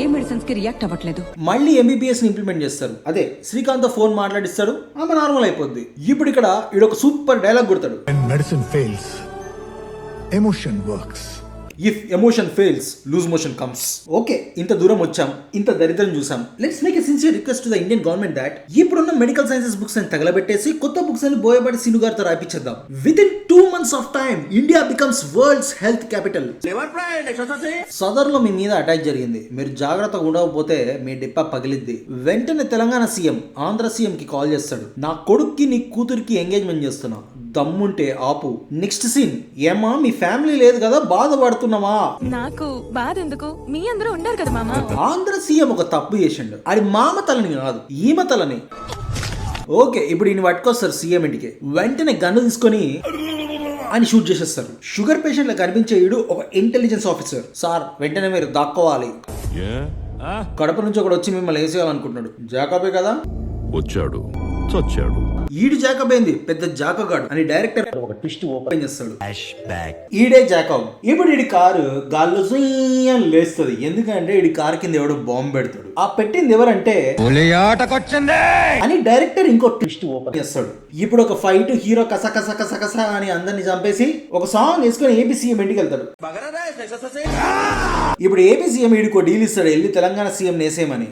ఏ medicines కి react అవ్వట్లేదు. మళ్ళీ ఎంబీబీఎస్ ని ఇంప్లిమెంట్ చేస్తారు. అదే శ్రీకాంత్ ఫోన్ మాట్లాడిస్తాడు, ఆమె నార్మల్ అయిపోద్ది. ఇప్పుడు ఇక్కడ ఈడొక సూపర్ డైలాగ్ కొడతాడు. Medicine fails, emotion works. If emotion fails, loose motion comes. Okay, ఇంత దూరం వచ్చాం, ఇంత దరిద్రం చూసాం. Let's make a sincere request to the Indian government that ఇప్పుడున్న మెడికల్ సైన్సెస్ బుక్స్ అని తగలబెట్టేసి కొత్త బుక్స్ అని బోయపాటి సీను గారితో రాయించేద్దాం. Within 2 months of time India becomes world's health capital. సదర్లో మీ మీద అటాక్ జరిగింది, మీరు జాగ్రత్తగా ఉండకపోతే మీ డిప్ప పగిలిద్ది. వెంటనే తెలంగాణ సీఎం ఆంధ్ర సీఎం కి కాల్ చేస్తాడు, నా కొడుక్కి నీ కూతురికి ఎంగేజ్మెంట్ చేస్తున్నా, దమ్ముంటే ఆపు. నెక్స్ట్ సీన్, ఏమా మీ ఫ్యామిలీ లేదు కదా, బాధపడుతున్నావా? నాకు బాధ ఎందుకు, మీ అందరూ ఉన్నారు కదా మామ. ఆంధ్ర సీఎం ఒక తప్పు చేసిండు, అది మామ తలని కాదు ఈమె తలని. ఓకే, ఇప్పుడు ఈయన పట్టుకొస్తారు సీఎం ఇంటికి. వెంటనే గన్ను తీసుకొని అని షూట్ చేసేస్తారు. షుగర్ పేషెంట్ లా కనిపించే ఈడు ఒక ఇంటెలిజెన్స్ ఆఫీసర్. సార్ వెంటనే మీరు దాక్కోవాలి. కడప నుంచి ఒకడు వచ్చి మిమ్మల్ని వేసేయాలనుకుంటున్నాడు. జాకబే కదా వచ్చాడు, చచ్చాడు. ఈడు జాకబ్ ఏంది, పెద్ద జాకగాడు అని డైరెక్టర్ ఒక ట్విస్ట్ ఓపెన్ చేస్తాడు. ఈడే జాకబ్. ఇప్పుడు ఈడి కారు గాల్లో అని లేస్తుంది. ఎందుకంటే ఈడి కారు కింద ఎవడో బాంబు పెడతాడు. ఆ పెట్టింది ఎవరంటే అని డైరెక్టర్ ఇంకో ట్విస్ట్ ఓపెన్ చేస్తాడు. ఇప్పుడు ఒక ఫైట్, హీరో కస కస కస కస అని అందరిని చంపేసి ఒక సాంగ్ వేసుకొని ఏపీ సీఎం ఇంటికి వెళ్తాడు. ఇప్పుడు ఏపీ సీఎం ఈడికో డీల్ ఇస్తాడు, వెళ్ళి తెలంగాణ సీఎం నేసేమని.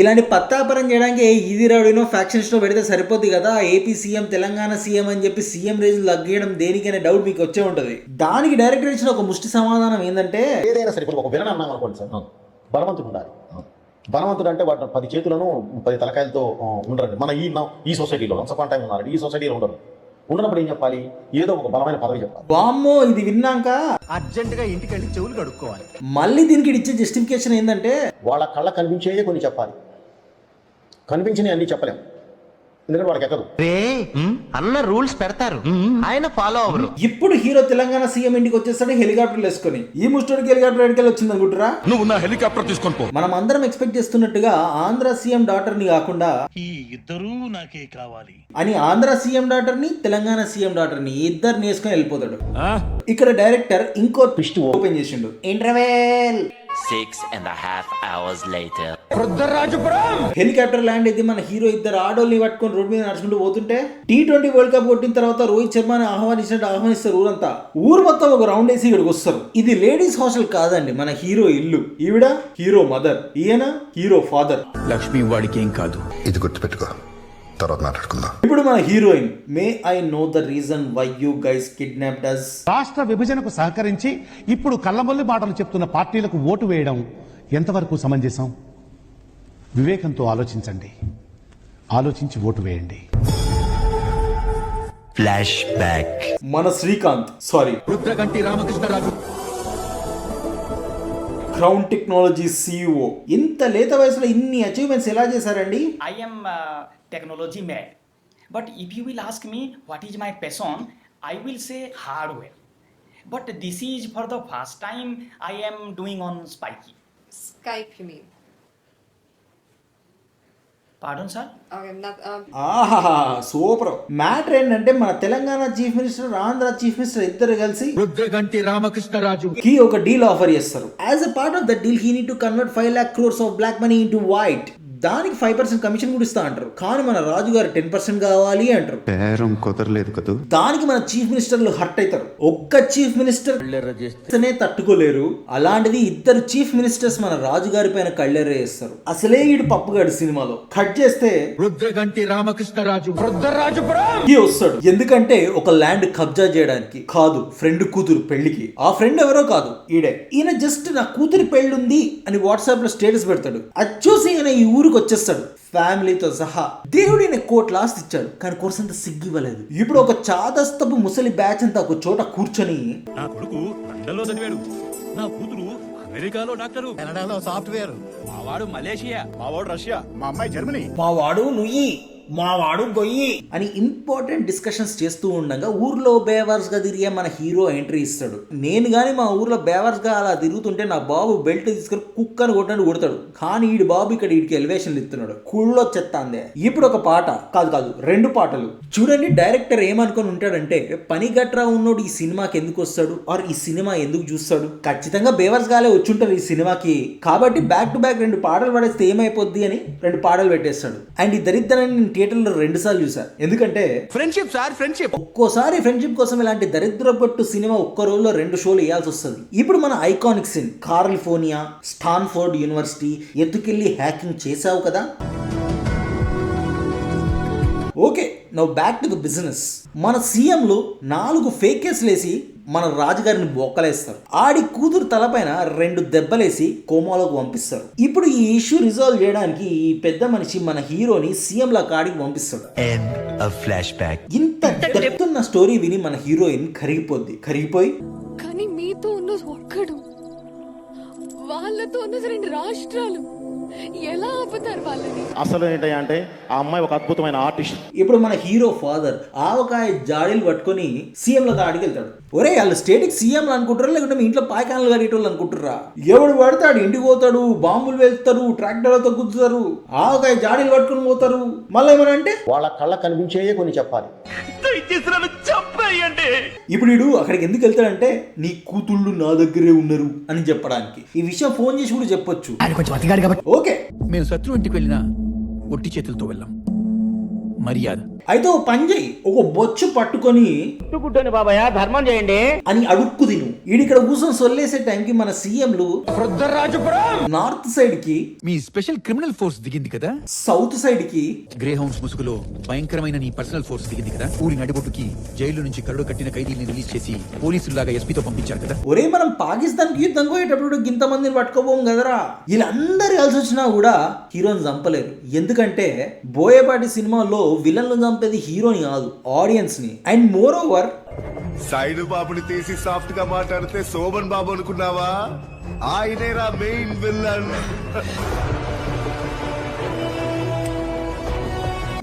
ఇలాంటి పత్తాపరం చేయడానికి ఇది రౌడీనో ఫ్యాక్షన్స్ లో పెడితే సరిపోద్ది కదా. ఏపీ సీఎం తెలంగాణ సీఎం అని చెప్పి సీఎం రేంజ్ లగ్గేయడం దేనికనే డౌట్ మీకు వచ్చే ఉంటది. దానికి డైరెక్టర్ ఇచ్చిన ఒక ముష్టి సమాధానం ఏంటంటే, ఏదైనా సరే ఇప్పుడు ఒక విలన్ అన్నాం అనుకోండి సార్, బలవంతుడు ఉండాలి. బలవంతుడు అంటే వాటి 10 చేతులను 10 తలకాయలతో ఉండరండి. మన ఈ సొసైటీలో వన్స్ అపాన్ టైం ఉన్నారు, ఈ సొసైటీలో ఉండరు. ఉన్నప్పుడు ఏం చెప్పాలి, ఏదో ఒక బలమైన పదవి చెప్పాలి. వామ్మో, ఇది విన్నాక అర్జెంట్ గా ఇంటికి వెళ్ళి చెవులు కడుక్కోవాలి. మళ్ళీ దీనికి ఇచ్చే జస్టిఫికేషన్ ఏంటంటే, వాళ్ళ కళ్ళ కనిపించేయే కొన్ని చెప్పాలి, కనిపించినవి అన్ని చెప్పలేము, ఎందుకంటే వాళ్ళకి ఎక్కదు. అన్న రూల్స్ పెడతారు, ఆయన ఫాలో అవ్వరు. ఇప్పుడు హీరో తెలంగాణ సీఎం ఇంటికి వచ్చేస్తాడు హెలికాప్టర్ వేసుకొని. ఈ ముస్టోడికి హెలికాప్టర్ ఎక్కడికి వచ్చింది అనుకుంటారా? నువ్వు నా హెలికాప్టర్ తీసుకొని పో. మనం అందరం ఎక్స్పెక్ట్ చేస్తున్నట్టుగా ఆంధ్ర సీఎం డాటర్ ని కాకుండా ఈ ఇద్దరు నాకే కావాలి అని ఆంధ్ర సీఎం డాటర్ ని తెలంగాణ సీఎం డాటర్ ని ఇద్దరిని వేసుకొని వెళ్ళిపోతాడు. ఇక్కడ డైరెక్టర్ ఇంకో ట్విస్ట్ ఓపెన్ చేసిండు. Interval 6.5 hours later. Helicopter land అయితే మన హీరో ఇద్దరు ఆడోల్ని పట్టుకొని రోడ్ మీద నడుచుకుంటూ పోతుంటే, T20 వరల్డ్ కప్ కొట్టిన తర్వాత రోహిత్ శర్మని ఆహ్వానిస్తారు ఊరంతా. ఊరు మొత్తం ఒక రౌండ్ వేసి ఇక్కడికి వస్తారు. ఇది లేడీస్ హాస్టల్ కాదండి, మన హీరో ఇల్లు. ఈవిడ హీరో మదర్, ఈయన హీరో ఫాదర్. లక్ష్మి వాడికి ఏం కాదు. ఇది గుర్తుపెట్టుకో, తర్వాత మాట్లాడుకుందాం. ఇప్పుడు మన heroine, may I know the reason why you guys kidnapped us. రాష్ట్ర విభజనకు సహకరించి ఇప్పుడు కళ్ళబొల్లి మాటలు చెప్తున్న పార్టీలకు ఓటు వేయడం ఎంతవరకు సమంజసం? వివేకంతో ఆలోచించండి, ఆలోచించి ఓటు వేయండి. Flashback. మన Srikanth, sorry Rudraganti Ramakrishnaraju, crown technology CEO. ఇంత లేత వయసులో ఇన్ని అచీవ్మెంట్స్ ఎలా చేశారండి? I am technology mad. But if you will ask me what is my passion, I will say hardware. But this is for the first time I am doing on Spikey. Skype, you mean? Pardon, sir? Okay, not, ఆహా, సూపర్. Matter ఏంటంటే మన Telangana chief minister, Andhra chief minister ఇద్దరు కలిసి రుద్రగంటి రామకృష్ణరాజు కి ఒక deal offer చేస్తారు. As a part of the deal he need to convert 5 lakh crores of black money into white. దానికి 5% కమిషన్ కూడా ఇస్తా అంటారు. కానీ మన రాజు గారు 10% కావాలి అంటారు. కుదరలేదు కదా. దానికి మన చీఫ్ మినిస్టర్లు హర్ట్ అవుతారు. ఒక్క చీఫ్ మినిస్టర్ తట్టుకోలేరు. అలాంటిది ఇద్దరు చీఫ్ మినిస్టర్స్ మన రాజు గారి పైన కళ్ళెర్ర చేస్తారు. అసలే ఈడు పప్పుగాడు సినిమాలో. కట్ చేస్తే రుద్రగంటి రామకృష్ణరాజు వస్తాడు. ఎందుకంటే ఒక ల్యాండ్ కబ్జా చేయడానికి కాదు, ఫ్రెండ్ కూతురు పెళ్లికి. ఆ ఫ్రెండ్ ఎవరో కాదు, ఈడే. ఈయన జస్ట్ నా కూతురి పెళ్ళుంది అని వాట్సాప్ లో స్టేటస్ పెడతాడు. అది చూసి ఈయన ఈ ఊరికి వచ్చేస్తాడు ఫ్యామిలీతో సహా. దేవుడు ఈయన కోట్ల ఆస్తి ఇచ్చాడు, కానీ కోర్సంత సిగ్గు ఇవ్వలేదు. ఇప్పుడు ఒక చాదస్తపు ముసలి బ్యాచ్ అంతా ఒక చోట కూర్చొని, నా కొడుకు లండన్లో చదివాడు, నా కూతురు అమెరికాలో డాక్టరు, కెనడాలో సాఫ్ట్వేర్, మావాడు మలేషియా, మావాడు రష్యా, మా అమ్మాయి జర్మనీ, మా వాడు నుయ్యి, మావాడు గొయ్యి అని ఇంపార్టెంట్ డిస్కషన్స్ చేస్తూ ఉండగా ఊర్లో బేవర్స్ గా తిరిగే మన హీరో ఎంట్రీ ఇస్తాడు. నేను గాని మా ఊర్లో బేవర్స్ గా అలా తిరుగుతుంటే నా బాబు బెల్ట్ తీసుకుని కుక్కని కొడతాడు. కానీ ఈడు బాబు ఇక్కడ వీడికి ఎలివేషన్లు ఇస్తున్నాడు. కుళ్ళో చెత్త అందే. ఇప్పుడు ఒక పాట కాదు 2 పాటలు చూడండి. డైరెక్టర్ ఏమనుకొని ఉంటాడంటే పని గట్రా ఉన్నోడు ఈ సినిమాకి ఎందుకు వస్తాడు ఆర్ ఈ సినిమా ఎందుకు చూస్తాడు, ఖచ్చితంగా బేవర్స్ గాలే వచ్చుంటారు ఈ సినిమాకి, కాబట్టి బ్యాక్ టు బ్యాక్ 2 పాటలు పడేస్తే ఏమైపోద్ది అని 2 పాటలు పెట్టేస్తాడు. అండ్ ఈ దరిద్రాన్ని నేను థియేటర్లో 2 సార్లు చూసాను. ఎందుకంటే ఫ్రెండ్షిప్ సార్, ఫ్రెండ్షిప్ ఒక్కోసారి ఫ్రెండ్షిప్ కోసం ఇలాంటి దరిద్రపట్టు సినిమా ఒక్క రోజులో 2 షోలు వేయాల్సి వస్తుంది. ఇప్పుడు మన iconic scene California Stanford university ఎత్తుకెళ్ళి హ్యాకింగ్ చేసావు కదా. Okay, now back to the business. మన సీఎంలు 4 ఫేక్ కేసులు వేసి మన రాజుగారిని బొక్కలేస్తారు. ఆడి కూతురు తలపైన 2 దెబ్బలేసి కోమాలోకి పంపిస్తారు. ఇప్పుడు ఈ ఇష్యూ రిజాల్వ్ చేయడానికి ఈ పెద్ద మనిషి మన హీరోని సీఎం లా కాడికి పంపిస్తాడు. ఇంత డెప్త్ ఉన్న స్టోరీ విని మన హీరోయిన్ కరిగిపోయి కానీ మీతో ఉన్నది ఒక్కడు, వాళ్ళతో ఉన్నది 2 రాష్ట్రాలు, ఎలా ఆపుతారు వాళ్ళని? అసలు ఏంటంటే ఆ అమ్మాయి ఒక అద్భుతమైన ఆర్టిస్ట్. ఇప్పుడు మన హీరో ఫాదర్ ఆవకాయ జాడీలు పట్టుకొని సీఎంల కాడికి వెళ్తాడు. ఒరే వాళ్ళు స్టేట్కి సీఎంలు అనుకుంటారా లేకుంటే మీ ఇంట్లో పాయకాన్లు కడిగేటోళ్ళు అనుకుంటారా? ఎవడు పడతాడు ఇంటికి పోతాడు, బాంబులు వెళ్తారు, ట్రాక్టర్లతో గుద్దుతారు, ఆవకాయ జాడీలు పట్టుకొని పోతారు. మళ్ళీ ఏమనంటే వాళ్ళ కళ్ళ కనిపించే కొన్ని చెప్పాలి. ఇప్పుడు వీడు అక్కడికి ఎందుకు వెళ్తాడంటే నీ కూతుళ్ళు నా దగ్గరే ఉన్నారు అని చెప్పడానికి. ఈ విషయం ఫోన్ చేసి కూడా చెప్పొచ్చు. ఓకే, మేము శత్రు ఇంటికి వెళ్ళినా ఒట్టి చేతులతో వెళ్ళాం, మర్యాద. అయితే ఓ పని చేయి, ఒక బొచ్చు పట్టుకొని గుడ్డని బాబాయ్ ధర్మం చేయండి అని అడుక్కు తిను. ఈడిక్కడ కూర్చొని సొల్లేసే టైంకి మన సీఎంలు నార్త్ సైడ్ కి మీ స్పెషల్ క్రిమినల్ ఫోర్స్ దిగింది కదా, సౌత్ సైడ్ కి గ్రే హౌన్స్ ముసుగులో భయంకరమైన నీ పర్సనల్ ఫోర్స్ దిగింది కదా, ఊరి నడిబొట్టుకి జైలు నుంచి కరడు కట్టిన ఖైదీని రిలీజ్ చేసి పోలీసులాగా ఎస్పీతో పంపించారు కదా. ఒరే మనం పాకిస్తాన్ కి యుద్ధం పోయేటప్పుడు ఇంత మందిని పట్టుకోపోం కదరా. వీళ్ళందరూ కలిసి వచ్చినా కూడా హీరోని చంపలేరు. ఎందుకంటే బోయపాటి సినిమాలో విలన్లు చంపేది హీరోని కాదు, ఆడియన్స్ ని. అండ్ మోర్ ఓవర్ సైడ్ బాబుని తీసి సాఫ్ట్ గా మాట్లాడితే శోభన్ బాబు అనుకున్నావా? ఆయనేరా మెయిన్ విల్లన్.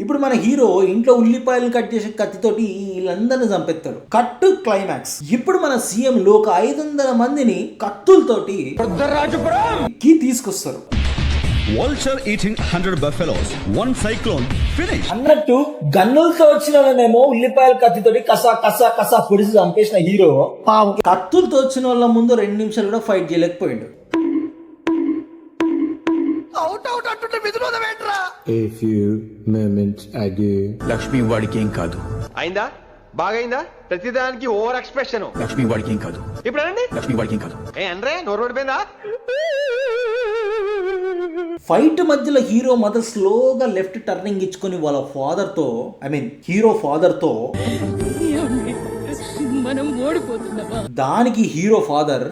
ఇప్పుడు మన హీరో ఇంట్లో ఉల్లిపాయలను కట్ చేసే కత్తితోటి వీళ్ళందరినీ చంపేస్తాడు. కట్టు క్లైమాక్స్. ఇప్పుడు మన సీఎంలు ఒక 500 మందిని కత్తులతోటి తీసుకొస్తారు. Vulture eating 100 buffaloes. One cyclone. Finish. అన్నట్టు గన్నులతో వచ్చిన ఉల్లిపాయల కత్తితోటి కసా పొడిసి చంపేసిన హీరో కత్తులతో వచ్చిన వాళ్ళ ముందు 2 నిమిషాలు కూడా ఫైట్ చేయలేకపోయాడు. లక్ష్మి వాడికి ఏం కాదు. అయిందా? బాగైందా? ప్రతిదానికి ఓవర్ ఎక్స్ప్రెషన్. లక్ష్మి వాడికి ఏం కాదు. ఇప్పుడు అనండి. లక్ష్మి వాడికి ఏం కాదు. అంటే నోరు పడిపోయిందా? ఫైట్ మధ్యలో హీరో మదర్ స్లోగా లెఫ్ట్ టర్నింగ్ ఇచ్చుకొని వాళ్ళ ఫాదర్ తో హీరో ఫాదర్ తో మనం ఓడిపోతున్నామా? దానికి హీరో ఫాదర్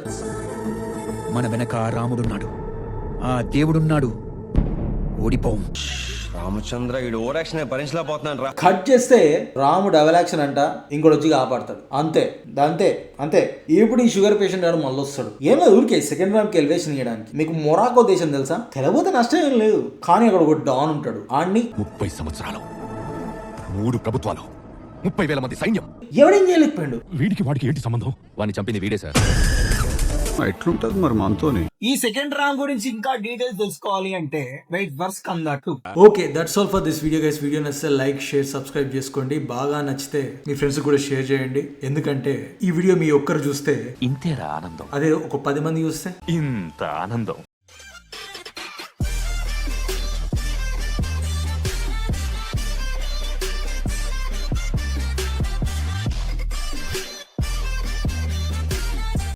మన వెనక రాముడున్నాడు, ఆ దేవుడున్నాడు, ఓడిపోం. రామచంద్ర ఈ ఓవర్ యాక్షన్ భరించలేకపోతున్నాను రా. కట్ చేస్తే రాముడు అవలాక్షన్ అంట, ఇంకోటి వచ్చి కాపాడతాడు. అంతే. ఇప్పుడు ఈ షుగర్ పేషెంట్ గారు మళ్ళీ వస్తాడు. ఏమో ఊరికే సెకండ్ రౌండ్కి ఎలివేషన్ ఇవ్వడానికి. మీకు మొరాకో దేశం తెలుసా? తెలవతే నష్టం ఏం లేదు, కానీ అక్కడ ఒక డాన్ ఉంటాడు. ఆడిని 30 సంవత్సరాలు 3 ప్రభుత్వాలు 30,000 మంది సైన్యం ఎవడేం చేయలేకపోయాడు. వీడికి వాడికి ఏంటి సంబంధం? వాడిని చంపింది వీడే సార్. ఎట్లుంటది మరి మనతోని? ఈ సెకండ్ రౌండ్ గురించి ఇంకా డీటెయిల్స్ తెలుసుకోవాలి అంటే wait worse come that. Okay, that's all for this video guys. Video నచ్చితే లైక్, షేర్, సబ్స్క్రైబ్ చేసుకోండి. బాగా నచ్చితే మీ ఫ్రెండ్స్ కూడా షేర్ చేయండి. ఎందుకంటే ఈ వీడియో మీ ఒక్కరు చూస్తే ఇంతేరా ఆనందం, అదే ఒక 10 మంది చూస్తే ఇంత ఆనందం.